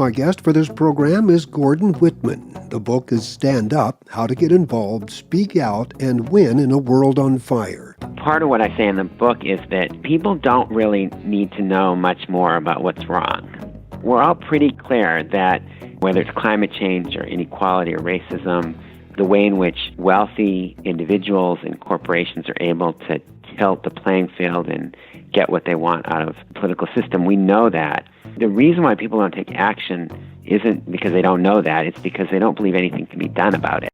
My guest for this program is Gordon Whitman. The book is Stand Up, How to Get Involved, Speak Out, and Win in a World on Fire. Part of what I say in the book is that people don't really need to know much more about what's wrong. We're all pretty clear that whether it's climate change or inequality or racism, the way in which wealthy individuals and corporations are able to tilt the playing field and get what they want out of the political system, we know that. The reason why people don't take action isn't because they don't know that, it's because they don't believe anything can be done about it.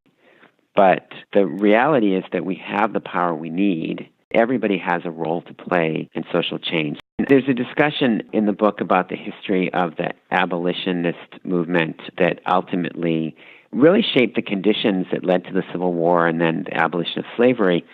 But the reality is that we have the power we need. Everybody has a role to play in social change. There's a discussion in the book about the history of the abolitionist movement that ultimately really shaped the conditions that led to the Civil War and then the abolition of slavery.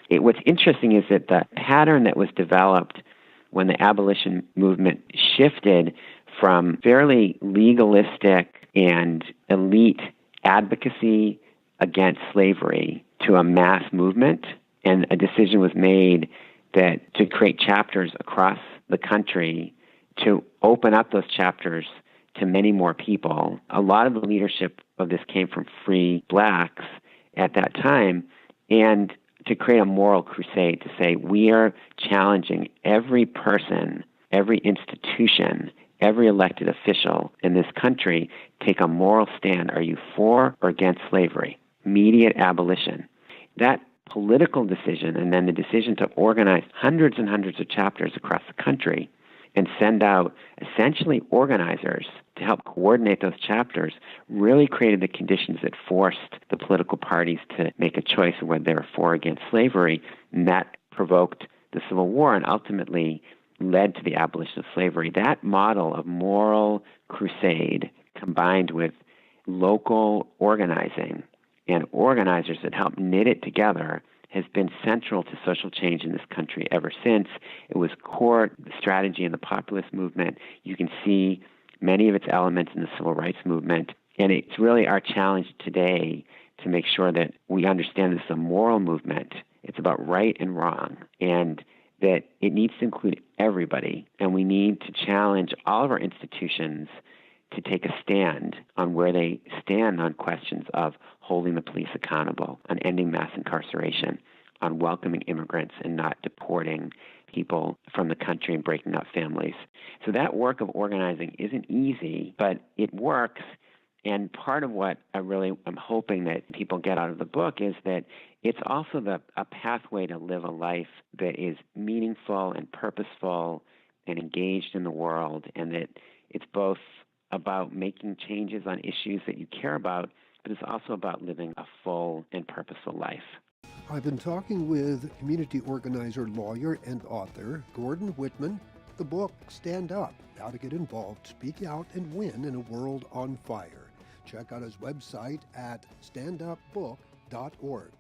What's interesting is that the pattern that was developed when the abolition movement shifted from fairly legalistic and elite advocacy against slavery to a mass movement, and a decision was made that to create chapters across the country to open up those chapters to many more people. A lot of the leadership of this came from free blacks at that time, and to create a moral crusade to say we are challenging every person, every institution, every elected official in this country, take a moral stand. Are you for or against slavery? Immediate abolition. That political decision and then the decision to organize hundreds and hundreds of chapters across the country and send out essentially organizers to help coordinate those chapters really created the conditions that forced the political parties to make a choice of whether they were for or against slavery, and that provoked the Civil War and ultimately led to the abolition of slavery. That model of moral crusade combined with local organizing and organizers that help knit it together has been central to social change in this country ever since. It was core strategy in the populist movement. You can see many of its elements in the civil rights movement, and it's really our challenge today to make sure that we understand this is a moral movement. It's about right and wrong, and that it needs to include everybody, and we need to challenge all of our institutions to take a stand on where they stand on questions of holding the police accountable, on ending mass incarceration, on welcoming immigrants and not deporting people from the country and breaking up families. So that work of organizing isn't easy, but it works. And part of what I'm hoping that people get out of the book is that it's also a pathway to live a life that is meaningful and purposeful and engaged in the world, and that it's both about making changes on issues that you care about, but it's also about living a full and purposeful life. I've been talking with community organizer, lawyer, and author Gordon Whitman. The book, Stand Up, How to Get Involved, Speak Out, and Win in a World on Fire. Check out his website at standupbook.org.